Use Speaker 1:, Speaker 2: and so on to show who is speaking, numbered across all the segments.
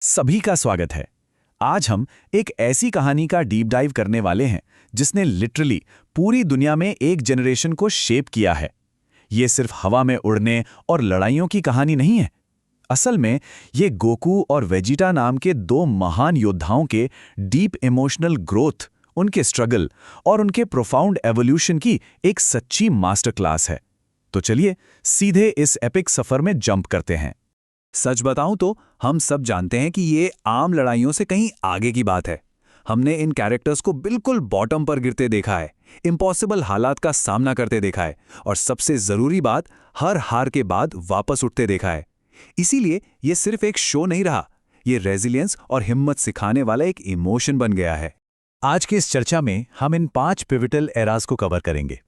Speaker 1: सभी का स्वागत है। आज हम एक ऐसी कहानी का डीप डाइव करने वाले हैं जिसने लिटरली पूरी दुनिया में एक जनरेशन को शेप किया है। ये सिर्फ हवा में उड़ने और लड़ाइयों की कहानी नहीं है। असल में ये गोकू और वेजिटा नाम के दो महान योद्धाओं के डीप इमोशनल ग्रोथ, उनके स्ट्रगल और उनके प्रोफाउंड एवोल्यूशन की एक सच्ची मास्टर क्लास है। तो चलिए सीधे इस एपिक सफर में जंप करते हैं। सच बताऊं तो हम सब जानते हैं कि ये आम लड़ाइयों से कहीं आगे की बात है। हमने इन कैरेक्टर्स को बिल्कुल बॉटम पर गिरते देखा है, इम्पॉसिबल हालात का सामना करते देखा है और सबसे जरूरी बात, हर हार के बाद वापस उठते देखा है। इसीलिए ये सिर्फ एक शो नहीं रहा, ये रेजिलियंस और हिम्मत सिखाने वाला एक इमोशन बन गया है। आज की इस चर्चा में हम इन 5 पिविटल एराज को कवर करेंगे।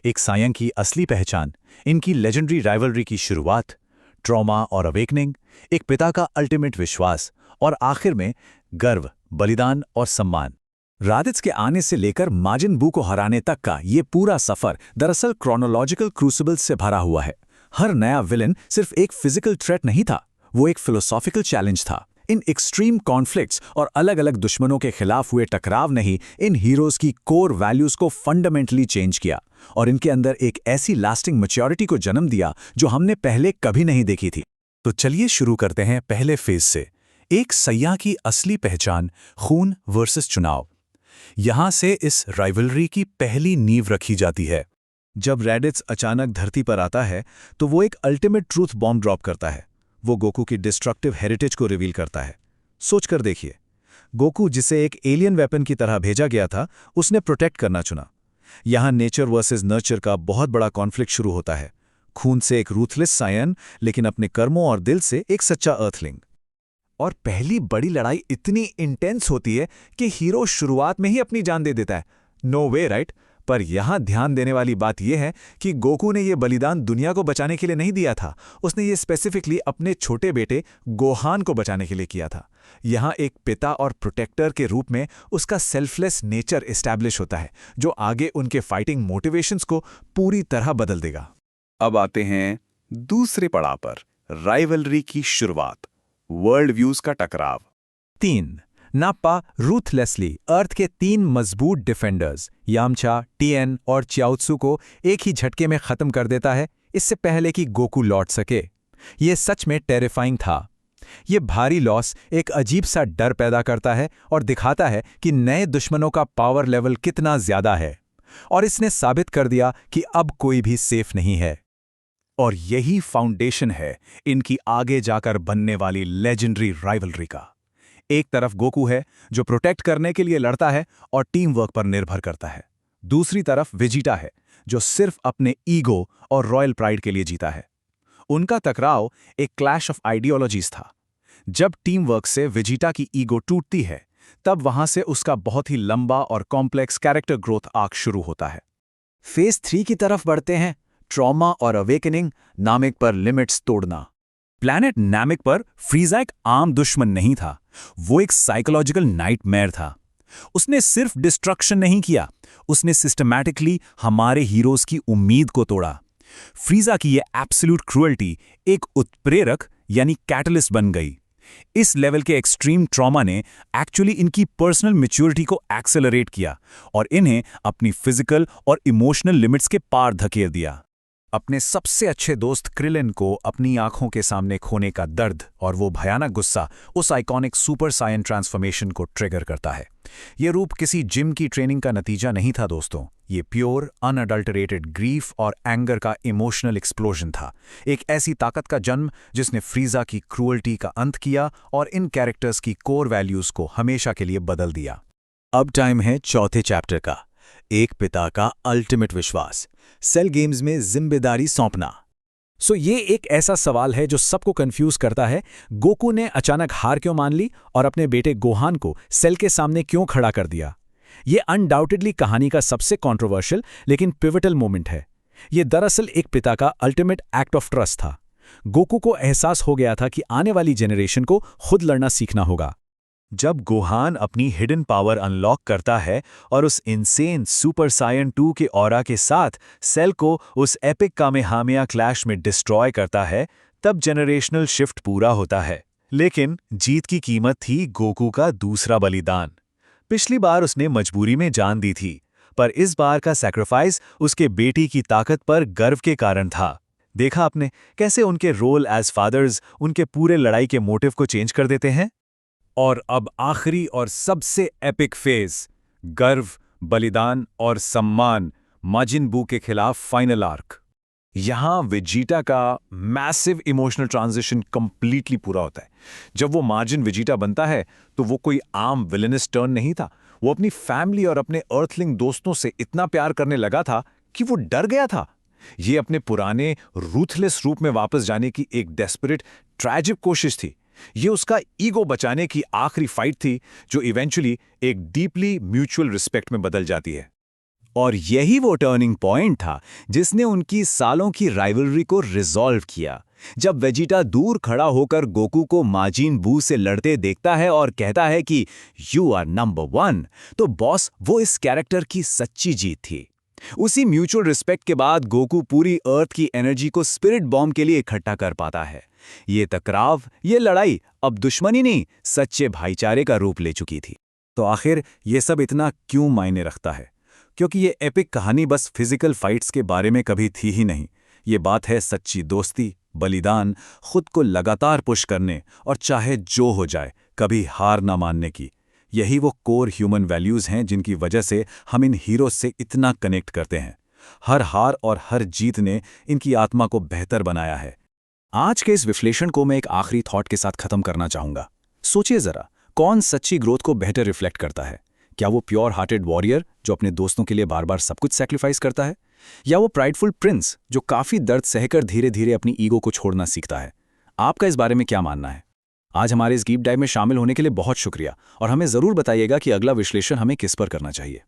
Speaker 1: एक सायंग की असली पहचान, इनकी लेजेंडरी राइवलरी की शुरुआत, ट्रॉमा और अवेकनिंग, एक पिता का अल्टीमेट विश्वास और आखिर में गर्व, बलिदान और सम्मान। रादित्स के आने से लेकर माजिन बू को हराने तक का ये पूरा सफर दरअसल क्रोनोलॉजिकल क्रूसिबल्स से भरा हुआ है। हर नया विलन सिर्फ एक फिजिकल थ्रेट नहीं था, वो एक फिलोसॉफिकल चैलेंज था। इन एक्सट्रीम कॉन्फ्लिक्ट्स और अलग अलग दुश्मनों के खिलाफ हुए टकराव ने ही इन हीरोज की कोर वैल्यूज को फंडामेंटली चेंज किया और इनके अंदर एक ऐसी लास्टिंग मैच्योरिटी को जन्म दिया जो हमने पहले कभी नहीं देखी थी। तो चलिए शुरू करते हैं पहले फेज से, एक सैया की असली पहचान, खून वर्सेस चुनाव। यहां से इस राइवलरी की पहली नींव रखी जाती है। जब रैडिट्स अचानक धरती पर आता है तो वो एक अल्टीमेट ट्रूथ बॉम्ब ड्रॉप करता है। वो गोकू की डिस्ट्रक्टिव हेरिटेज को रिवील करता है। सोचकर देखिए, गोकू जिसे एक एलियन वेपन की तरह भेजा गया था, उसने प्रोटेक्ट करना चुना। यहां नेचर वर्सेस नर्चर का बहुत बड़ा कॉन्फ्लिक्ट शुरू होता है। खून से एक रूथलेस सायन, लेकिन अपने कर्मों और दिल से एक सच्चा अर्थलिंग। और पहली बड़ी लड़ाई इतनी इंटेंस होती है कि हीरो शुरुआत में ही अपनी जान दे देता है। नो वे, राइट? पर यहां ध्यान देने वाली बात यह है कि गोकू ने यह बलिदान दुनिया को बचाने के लिए नहीं दिया था, उसने ये स्पेसिफिकली अपने छोटे बेटे गोहान को बचाने के लिए किया था। यहां एक पिता और प्रोटेक्टर के रूप में उसका सेल्फलेस नेचर एस्टैब्लिश होता है, जो आगे उनके फाइटिंग मोटिवेशंस को पूरी तरह बदल देगा। अब आते हैं दूसरे पड़ाव पर, राइवलरी की शुरुआत, वर्ल्ड व्यूज का टकराव। 3 नाप्पा रूथलेसली अर्थ के 3 मजबूत डिफेंडर्स यामचा, टीएन और च्याओत्सु को एक ही झटके में खत्म कर देता है, इससे पहले कि गोकू लौट सके। यह सच में टेरिफाइंग था। यह भारी लॉस एक अजीब सा डर पैदा करता है और दिखाता है कि नए दुश्मनों का पावर लेवल कितना ज्यादा है, और इसने साबित कर दिया कि अब कोई भी सेफ नहीं है। और यही फाउंडेशन है इनकी आगे जाकर बनने वाली लेजेंडरी राइवलरी का। एक तरफ गोकू है जो प्रोटेक्ट करने के लिए लड़ता है और टीम वर्क पर निर्भर करता है। दूसरी तरफ वेजिटा है जो सिर्फ अपने ईगो और रॉयल प्राइड के लिए जीता है। उनका टकराव एक क्लैश ऑफ आइडियोलॉजीज था। जब टीम वर्क से वेजिटा की ईगो टूटती है, तब वहां से उसका बहुत ही लंबा और कॉम्प्लेक्स कैरेक्टर ग्रोथ आर्क शुरू होता है। फेज 3 की तरफ बढ़ते हैं, ट्रॉमा और अवेकनिंग, नामिक पर लिमिट्स तोड़ना। प्लैनेट नामिक पर फ्रीजा एक आम दुश्मन नहीं था, वो एक साइकोलॉजिकल नाइटमेयर था। उसने सिर्फ डिस्ट्रक्शन नहीं किया, उसने सिस्टमैटिकली हमारे हीरोज की उम्मीद को तोड़ा। फ्रीजा की ये एब्सोल्यूट क्रूएल्टी एक उत्प्रेरक यानी कैटलिस्ट बन गई। इस लेवल के एक्सट्रीम ट्रॉमा ने एक्चुअली इनकी पर्सनल मैच्योरिटी को एक्सेलरेट किया और इन्हें अपनी फिजिकल और इमोशनल लिमिट्स के पार धकेल दिया। अपने सबसे अच्छे दोस्त क्रिलिन को अपनी आंखों के सामने खोने का दर्द और वो भयानक गुस्सा उस आइकॉनिक सुपर सायन ट्रांसफॉर्मेशन को ट्रिगर करता है। ये रूप किसी जिम की ट्रेनिंग का नतीजा नहीं था दोस्तों, ये प्योर अनअडल्टरेटेड ग्रीफ और एंगर का इमोशनल एक्सप्लोजन था। एक ऐसी ताकत का जन्म जिसने फ्रीजा की क्रूअल्टी का अंत किया और इन कैरेक्टर्स की कोर वैल्यूज को हमेशा के लिए बदल दिया। अब टाइम है चौथे चैप्टर का, एक पिता का अल्टीमेट विश्वास, सेल गेम्स में जिम्मेदारी सौंपना। ये एक ऐसा सवाल है जो सबको कंफ्यूज करता है। गोकू ने अचानक हार क्यों मान ली और अपने बेटे गोहान को सेल के सामने क्यों खड़ा कर दिया? ये अनडाउटेडली कहानी का सबसे कंट्रोवर्शियल लेकिन पिवटल मोमेंट है। ये दरअसल एक पिता का अल्टीमेट एक्ट ऑफ ट्रस्ट था। गोकू को एहसास हो गया था कि आने वाली जेनरेशन को खुद लड़ना सीखना होगा। जब गोहान अपनी हिडन पावर अनलॉक करता है और उस इनसेन सुपर सायन 2 के ऑरा के साथ सेल को उस एपिक कामेहामेहा क्लैश में डिस्ट्रॉय करता है, तब जेनरेशनल शिफ्ट पूरा होता है। लेकिन जीत की कीमत थी गोकू का दूसरा बलिदान। पिछली बार उसने मजबूरी में जान दी थी, पर इस बार का सैक्रिफाइस उसके बेटी की ताकत पर गर्व के कारण था। देखा आपने कैसे उनके रोल एज फादर्स उनके पूरे लड़ाई के मोटिव को चेंज कर देते हैं। और अब आखिरी और सबसे एपिक फेज, गर्व, बलिदान और सम्मान, माजिन बू के खिलाफ फाइनल आर्क। यहां वेजिटा का मैसिव इमोशनल ट्रांजिशन कंप्लीटली पूरा होता है। जब वो मार्जिन वेजिटा बनता है तो वो कोई आम विलेनस टर्न नहीं था। वो अपनी फैमिली और अपने अर्थलिंग दोस्तों से इतना प्यार करने लगा था कि वो डर गया था। ये अपने पुराने रूथलेस रूप में वापस जाने की एक डेस्परेट ट्रैजिक कोशिश थी। ये उसका ईगो बचाने की आखिरी फाइट थी, जो इवेंचुअली एक डीपली म्यूचुअल रिस्पेक्ट में बदल जाती है। और यही वो टर्निंग पॉइंट था जिसने उनकी सालों की राइवलरी को रिजॉल्व किया। जब वेजिटा दूर खड़ा होकर गोकू को माजिन बू से लड़ते देखता है और कहता है कि यू आर नंबर 1, तो बॉस वो इस कैरेक्टर की सच्ची जीत थी। उसी म्यूचुअल रिस्पेक्ट के बाद गोकू पूरी अर्थ की एनर्जी को स्पिरिट बॉम्ब के लिए इकट्ठा कर पाता है। ये टकराव, ये लड़ाई अब दुश्मनी नहीं, सच्चे भाईचारे का रूप ले चुकी थी। तो आखिर ये सब इतना क्यों मायने रखता है? क्योंकि ये एपिक कहानी बस फिजिकल फाइट्स के बारे में कभी थी ही नहीं। ये बात है सच्ची दोस्ती, बलिदान, खुद को लगातार पुश करने और चाहे जो हो जाए कभी हार ना मानने की। यही वो कोर ह्यूमन वैल्यूज़ हैं जिनकी वजह से हम इन हीरोज से इतना कनेक्ट करते हैं। हर हार और हर जीत ने इनकी आत्मा को बेहतर बनाया है। आज के इस विश्लेषण को मैं एक आखिरी थॉट के साथ खत्म करना चाहूंगा। सोचिए जरा, कौन सच्ची ग्रोथ को बेहतर रिफ्लेक्ट करता है? क्या वो प्योर हार्टेड वॉरियर जो अपने दोस्तों के लिए बार बार सब कुछ सैक्रिफाइस करता है, या वो प्राइडफुल प्रिंस जो काफी दर्द सहकर धीरे धीरे अपनी ईगो को छोड़ना सीखता है? आपका इस बारे में क्या मानना है? आज हमारे इस डीप डाइव में शामिल होने के लिए बहुत शुक्रिया, और हमें जरूर बताइएगा कि अगला विश्लेषण हमें किस पर करना चाहिए।